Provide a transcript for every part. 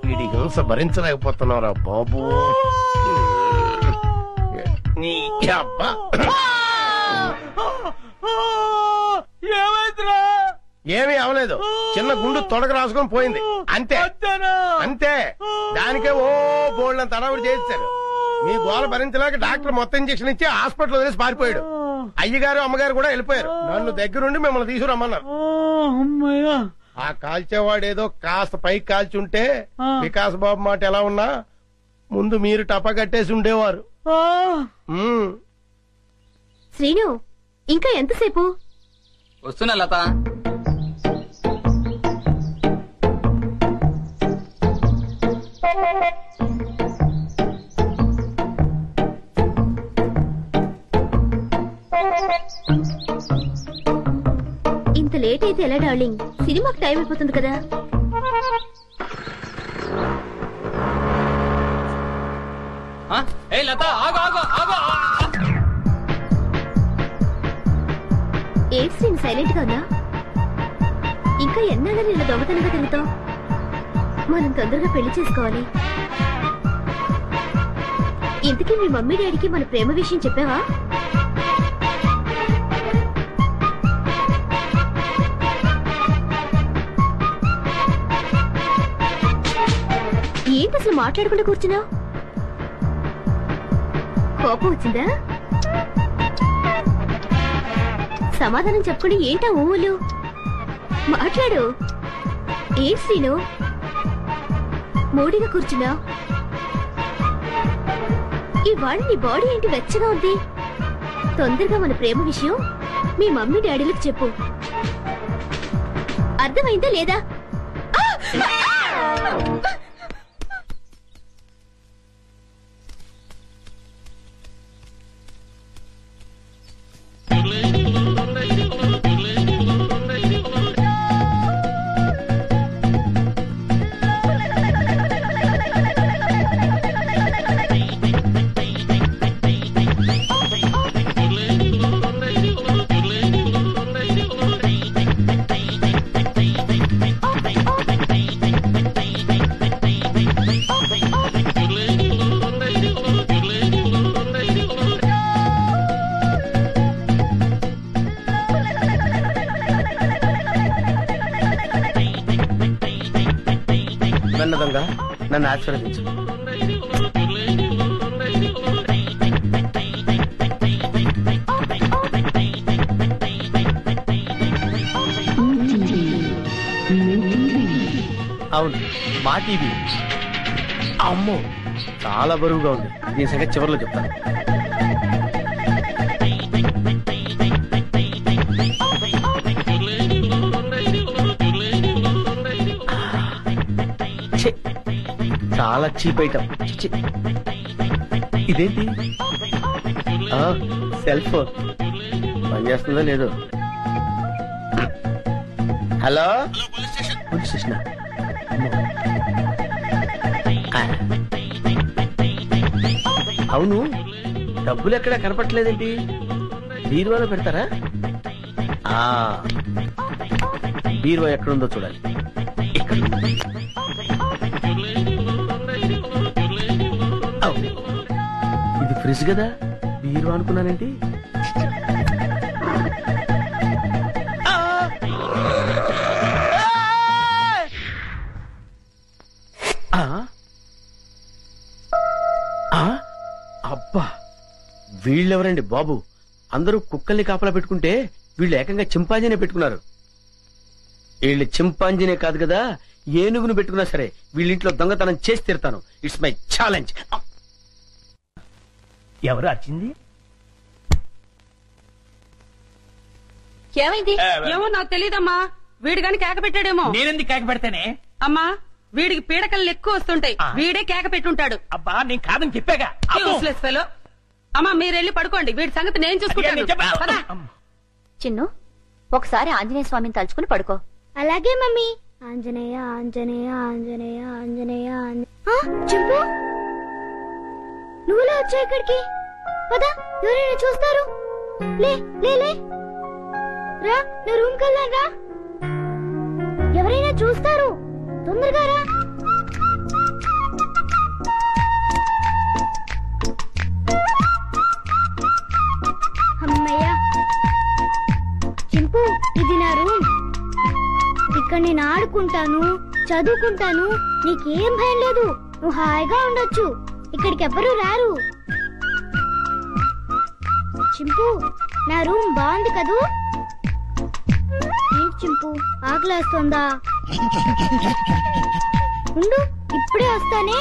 వీడి హింస భరించలేకపోతున్నారా బాబు. ఏమీ అవలేదు, చిన్న గుండు తొడగ రాసుకొని పోయింది అంతే అంతే. దానికే ఓ బోల్డ్ తడవుడు చేశారు. మీ గోల భరించలేక డాక్టర్ మొత్తం ఇంజక్షన్ ఇచ్చి హాస్పిటల్ వదిలేసి పారిపోయాడు. అయ్యగారు అమ్మగారు కూడా వెళ్ళిపోయారు. నన్ను దగ్గరుండి మిమ్మల్ని తీసుకురమ్మన్నారు. ఆ కాల్చేవాడేదో కాస్త పైకి కాల్చుంటే వికాస్ బాబు మాట ఎలా ఉన్నా ముందు మీరు టపా కట్టేసి ఉండేవారు. శ్రీను, ఇంకా ఎంతసేపు? వస్తున్నా లత. ఇంత లేట్ అయితే ఎలా డార్లింగ్? సినిమాకి టైం అయిపోతుంది కదా. ఏంటి శ్రీను సైలెంట్ గా ఉన్నా? ఇంకా ఎన్నాళ్ళని ఇలా దొంగతనంగా తిరుగుతావు? మనం తొందరగా పెళ్లి చేసుకోవాలి. ఇంతకీ మీ మమ్మీ డాడీకి మన ప్రేమ విషయం చెప్పావా? ఏంటి అసలు మాట్లాడకుండా కూర్చున్నా? కోపం వచ్చిందా? సమాధానం చెప్పకుండా ఏంటా ఊళ్ళు? మాట్లాడు. ఏ శ్రీను మూడిగా కూర్చున్నా? ఇవాళ నీ బాడీ ఏంటి వెచ్చగా ఉంది? తొందరగా మన ప్రేమ విషయం మీ మమ్మీ డాడీలకు చెప్పు. అర్థమైందా లేదా? నన్నదంగా నన్ను ఆశీర్వదించు. అవును, మా టీవీ. అమ్మో, చాలా బరువుగా ఉంది. దీని సంగతి చివరిలో చెప్తాను. చాలా చీప్ ఐటమ్. ఇదేంటి? సెల్ ఫోన్ పనిచేస్తుందో లేదో. Hello, police station. అవును, డబ్బులు ఎక్కడా కనపట్లేదేంటి? బీరువాలో పెడతారా? బీరువా ఎక్కడుందో చూడాలి. ఇక్కడ ఇది ఫ్రిడ్జ్ కదా, బీరువా అనుకున్నానేంటి? అబ్బా, వీళ్ళెవరండి బాబు? అందరూ కుక్కల్ని కాపలా పెట్టుకుంటే వీళ్ళు ఏకంగా చింపాంజీనే పెట్టుకున్నారు. వీళ్ళు చింపాంజీనే కాదు కదా, ఏనుగును పెట్టుకున్నా సరే వీళ్ళింట్లో దొంగతనం చేసి తీరుతాను. It's my challenge. ఎవరు వచ్చింది? ఏమైంది? ఏమో నాకు తెలీదమ్మా. వీడు గాని కేక పెట్టాడేమో. నేనెందుకు కేక పెడతానే? అమ్మా, వీడికి పీడకలు ఎక్కువ వస్తుంటాయి. వీడే కేక పెట్టుంటాడు. అబ్బా, నేను కాదని చెప్పాగా. Useless fellow. అమ్మా, మీరెళ్ళి పడుకోండి. వీడి సంగతి నేను చూసుకుంటాను. చిన్ను, ఒకసారి ఆంజనేయ స్వామిని తలుచుకుని పడుకో. అలాగే మమ్మీ. ఆంజనేయ ఆంజనేయ ఆంజనేయ ఆంజనేయ. చెప్పు, నువ్వులా వచ్చా ఇక్కడికి? పదా, ఎవరైనా చూస్తారు. లే లే లే, రా నా రూమ్ కెళ్ళాను రా. ఎవరైనా చూస్తారు, తొందరగా రా. అమ్మయ్యా. చింపు, ఇది నా రూమ్. ఇక్కడ నేను ఆడుకుంటాను, చదువుకుంటాను. నీకేం భయం లేదు, నువ్వు హాయిగా ఉండొచ్చు. ఇక్కడికి ఎవ్వరూ రారు. చింపు, నా రూమ్ బాగుంది కదూ? ఏంటి చింపు, ఆకలేస్తుందా? ఉండు, ఇప్పుడే వస్తానే.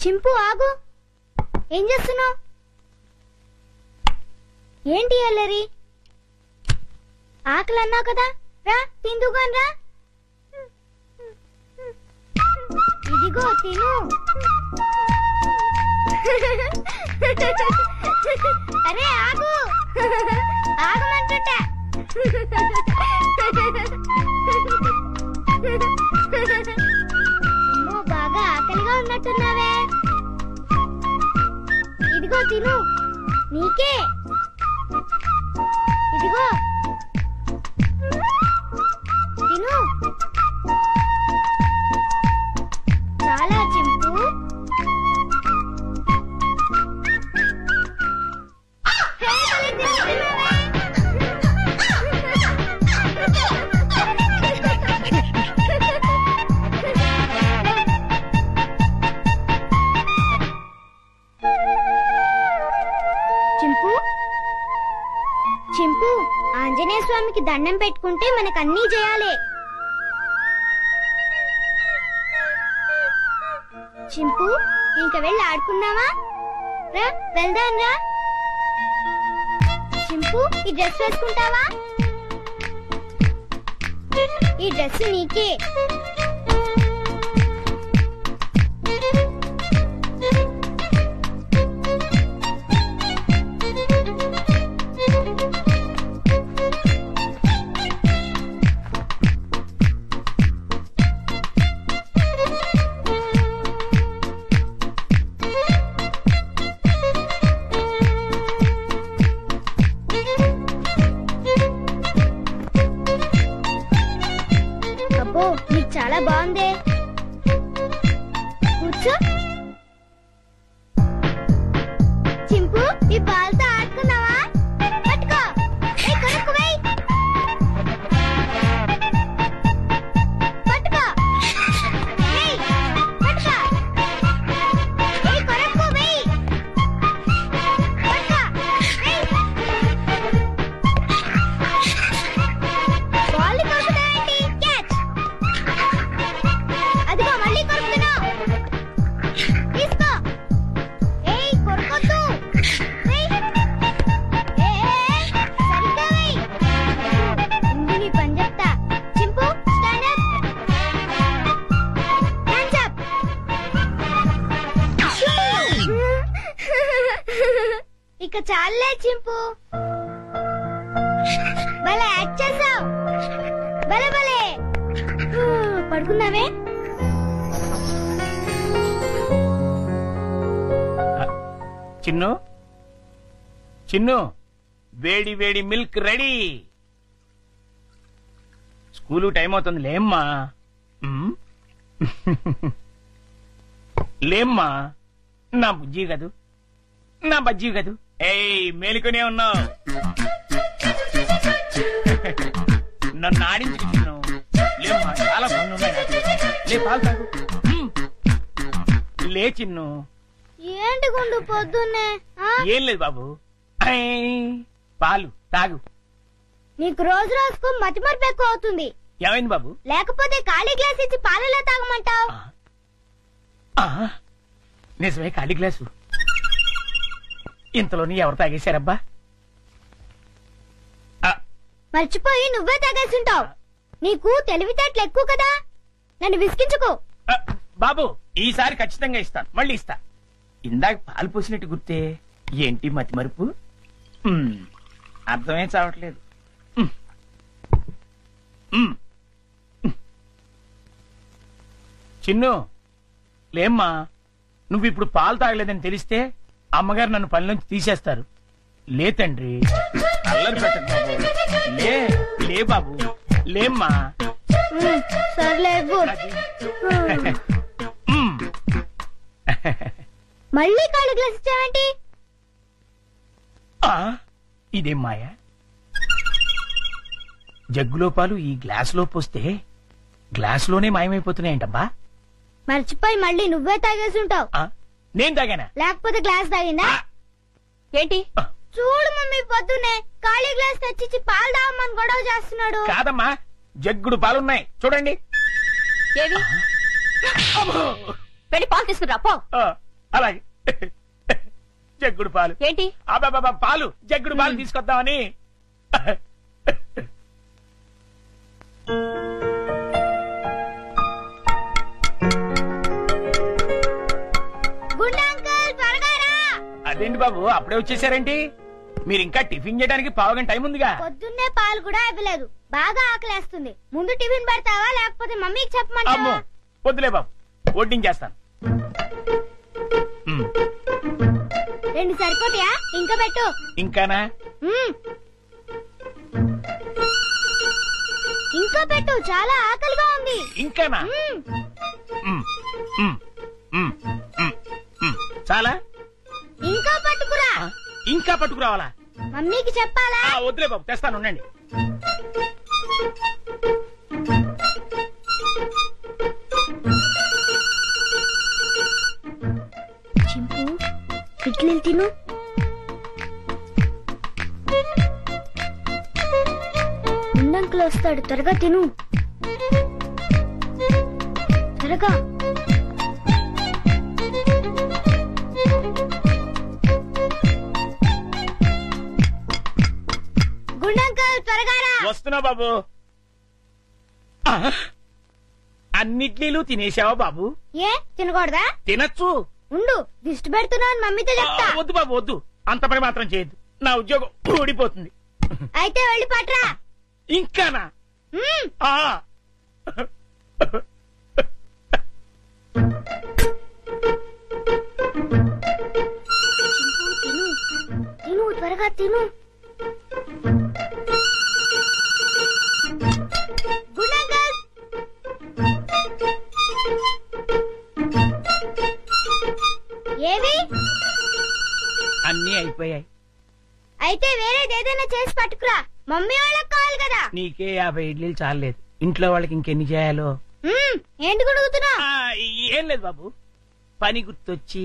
చింపు, ఆగు. ఏం చేస్తున్నావు? ఏంటి అల్లరి? ఆకలి అన్నావు కదా, రా తిందుగాని రా. ఇదిగో తిను. అరే ఆగు, ఆగమంటుంటా. బాగా ఆకలిగా ఉన్నట్టున్నావే. ఇదిగో తిను, నీకే. ఇదిగో తిను. చాలా చింపు. చింపు, ఆంజనేయ స్వామికి దండం పెట్టుకుంటే మనకు అన్నీ చేయాలి. చింపు, ఇంక వెళ్ళి ఆడుకున్నావా? రా వెళ్దాం రా. చింపు, ఈ డ్రెస్ వేసుకుంటావా? ఈ డ్రెస్ నీకే. నీకు చాలా బాగుంది. కూర్చో. చింపు, ఈ బాల్తో ఆడుకున్నావా? పట్టుకో. కొరకు వెయ్యి. పట్టుకో. పట్టుకో. కొరకు వెయ్యి. పట్టుకో. బాల్ కొరుకుతావేంటి? క్యాచ్. అదిగో మళ్ళీ కొరుకుతున్నావు. తీసుకో. కొరకొద్దు. సరిగ్గా వెయ్యి. ముందు నీ పని చెప్తా. చింపు, స్టాండ్ అప్. Hands up. ఇక చాలే చింపు. భలే యాక్ట్ చేసావు. భలే భలే. పడుకున్నావే? చిన్ను, చిన్ను, వేడి వేడి మిల్క్ రెడీ. స్కూలు టైం అవుతుంది, లేమ్మా. లేమ్మా, నా బుజ్జి కదూ, నా బజ్జీ కదూ. మేలుకునే ఉన్నావు. నన్ను ఆడించుకు చిన్ను. లేమ్మా, చాలా పనులు ఉన్నాయి నాకు. లే, పాలు తాగు. లే చిన్ను. ఏంటి గుండు పొద్దున్నే? ఏం లేదు బాబు, పాలు తాగు. నీకు రోజు రోజుకు మతిమరుపు ఎక్కువ అవుతుంది. ఏమైంది బాబు? లేకపోతే ఖాళీ గ్లాస్ ఇచ్చి పాలలో తాగమంటావు. నిజమే, ఖాళీ గ్లాసు. ఇంతలోని ఎవరు తాగేశారబ్బా? మర్చిపోయి నువ్వే తాగేసుంటావు. నీకు తెలివితేటలు ఎక్కువ కదా, నన్ను విసిగించుకో. బాబు, ఈసారి ఖచ్చితంగా ఇస్తాను, మళ్ళీ ఇస్తా. ఇందాక పాలు పోసినట్టు గుర్తే, ఏంటి మతి మరుపు? అర్థమే చావట్లేదు. చిన్ను, లేమ్మా, నువ్వు ఇప్పుడు పాలు తాగలేదని తెలిస్తే అమ్మగారు నన్ను పని నుంచి తీసేస్తారు. లే తండ్రి, అల్లరి పెట్టకు బాబు. లే లే బాబు, లేమ్మా. సర్లే. మళ్ళీ ఖాళీ గ్లాస్ ఇచ్చావేంటి? ఇదేం మాయా? జగ్గులో పాలు ఈ గ్లాసులో పోస్తే గ్లాసులోనే మాయమైపోతున్నాయంటబ్బా. మర్చిపోయి మళ్ళీ నువ్వే తాగేసుంటావు. నేను తాగానా? లేకపోతే గ్లాస్ తాగిందా? ఏంటి? చూడు మమ్మీ, పొద్దున్నే ఖాళీ గ్లాస్ తెచ్చిచ్చి పాలు తాగమని గొడవ చేస్తున్నాడు. కాదమ్మా, జగ్గుడు పాలున్నాయి చూడండి. ఏవి? వెళ్ళి పాలు తీసుకురా పో. అలాగే. జగ్గుడు పాలు ఏంటి? అబ్బాబా, పాలు, జగ్గుడు పాలు తీసుకొద్దామని. అదేంటి బాబు, అప్పుడే వచ్చేసారేంటి? మీరు ఇంకా టిఫిన్ చేయడానికి పావుగంట టైం ఉందిగా. పొద్దున్నే పాలు కూడా ఇవ్వలేదు, బాగా ఆకలేస్తుంది. ముందు టిఫిన్ పెడతావా లేకపోతే మమ్మీకి చెప్పమంటావా? వద్దులే బాబు, వడ్డించేస్తాను. 2 సరిపోతాయా? ఇంకా పెట్టు. ఇంకానా? ఇంకా పెట్టు, చాలా ఆకలిగా ఉంది. ఇంకానా? చాలా? ఇంకా పట్టుకురా. ఇంకా పట్టుకురావాలా? మమ్మీకి చెప్పాలా? వద్దులే బాబు, తెస్తాను, ఉండండి. చింపు, ఇడ్లీలు తిను. ఉండంకులు వస్తాడు, త్వరగా తిను. త్వరగా. వస్తున్నా బాబు. అన్నిట్లీలు తినేసావా బాబు? ఏ తినకూడదా? తినచ్చు. ఉండు, దిష్టి పెడుతున్నావు మమ్మీతో చెప్తా. వద్దు బాబు, వద్దు, అంత పని మాత్రం చేయొద్దు, నా ఉద్యోగం ఊడిపోతుంది. అయితే వెళ్ళి పట్రా. ఇంకానా? తిను, త్వరగా తిను. ఏవి? అన్నీ అయిపోయాయి. అయితే వేరేదేదైనా చేసి పట్టుకురా, మమ్మీ వాళ్ళకి కావాలి కదా. నీకే 50 ఇడ్లీలు చాలేదు, ఇంట్లో వాళ్ళకి ఇంకెన్ని చేయాలో. ఏంటి గుడుగుతున్నా? ఏం లేదు బాబు, పని గుర్తొచ్చి.